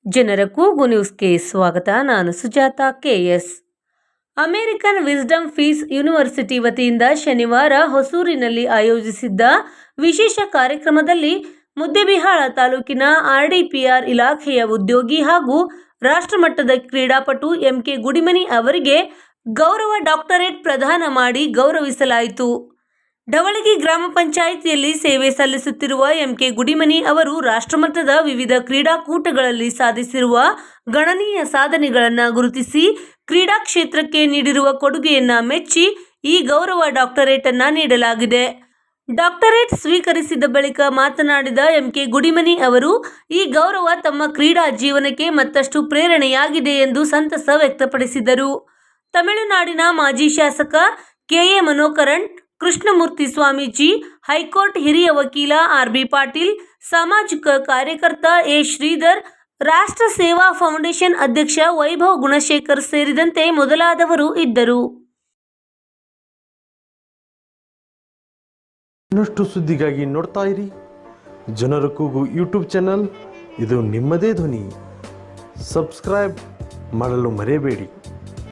ಜನರ ಕೂಗು ನ್ಯೂಸ್ಗೆ ಸ್ವಾಗತ. ನಾನು Sujatha K S. American wisdom peace university ವತಿಯಿಂದ ಶನಿವಾರ ಹೊಸೂರಿನಲ್ಲಿ ಆಯೋಜಿಸಿದ್ದ ವಿಶೇಷ ಕಾರ್ಯಕ್ರಮದಲ್ಲಿ ಮುದ್ದೇಬಿಹಾಳ ತಾಲೂಕಿನ ಆರ್ಡಿಪಿಆರ್ ಇಲಾಖೆಯ ಉದ್ಯೋಗಿ ಹಾಗೂ ರಾಷ್ಟ್ರಮಟ್ಟದ ಕ್ರೀಡಾಪಟು ಎಂಕೆ ಗುಡಿಮನಿ ಅವರಿಗೆ ಗೌರವ ಡಾಕ್ಟರೇಟ್ ಪ್ರದಾನ ಮಾಡಿ ಗೌರವಿಸಲಾಯಿತು. ಢವಳಗಿ ಗ್ರಾಮ ಪಂಚಾಯಿತಿಯಲ್ಲಿ ಸೇವೆ ಸಲ್ಲಿಸುತ್ತಿರುವ ಎಂಕೆ ಗುಡಿಮನಿ ಅವರು ರಾಷ್ಟ್ರಮಟ್ಟದ ವಿವಿಧ ಕ್ರೀಡಾಕೂಟಗಳಲ್ಲಿ ಸಾಧಿಸಿರುವ ಗಣನೀಯ ಸಾಧನೆಗಳನ್ನು ಗುರುತಿಸಿ ಕ್ರೀಡಾ ಕ್ಷೇತ್ರಕ್ಕೆ ನೀಡಿರುವ ಕೊಡುಗೆಯನ್ನು ಮೆಚ್ಚಿ ಈ ಗೌರವ ಡಾಕ್ಟರೇಟ್ ಅನ್ನು ನೀಡಲಾಗಿದೆ. ಡಾಕ್ಟರೇಟ್ ಸ್ವೀಕರಿಸಿದ ಬಳಿಕ ಮಾತನಾಡಿದ ಎಂಕೆ ಗುಡಿಮನಿ ಅವರು, ಈ ಗೌರವ ತಮ್ಮ ಕ್ರೀಡಾ ಜೀವನಕ್ಕೆ ಮತ್ತಷ್ಟು ಪ್ರೇರಣೆಯಾಗಿದೆ ಎಂದು ಸಂತಸ ವ್ಯಕ್ತಪಡಿಸಿದರು. ತಮಿಳುನಾಡಿನ ಮಾಜಿ ಶಾಸಕ ಕೆಎ ಮನೋಕರಣ್, ಕೃಷ್ಣಮೂರ್ತಿ ಸ್ವಾಮೀಜಿ, ಹೈಕೋರ್ಟ್ ಹಿರಿಯ ವಕೀಲ ಆರ್.ಬಿ. ಪಾಟೀಲ್, ಸಾಮಾಜಿಕ ಕಾರ್ಯಕರ್ತ ಎ. ಶ್ರೀಧರ್, ರಾಷ್ಟ್ರ ಸೇವಾ ಫೌಂಡೇಶನ್ ಅಧ್ಯಕ್ಷ ವೈಭವ್ ಗುಣಶೇಖರ್ ಸೇರಿದಂತೆ ಮೊದಲಾದವರು ಇದ್ದರು. ಇನ್ನಷ್ಟು ಸುದ್ದಿಗಾಗಿ ನೋಡ್ತಾ ಇರಿ ಜನರ ಕೂಗು ಯೂಟ್ಯೂಬ್ ಚಾನಲ್. ಇದು ನಿಮ್ಮದೇ ಧ್ವನಿ. ಸಬ್ಸ್ಕ್ರೈಬ್ ಮಾಡಲು ಮರೆಯಬೇಡಿ.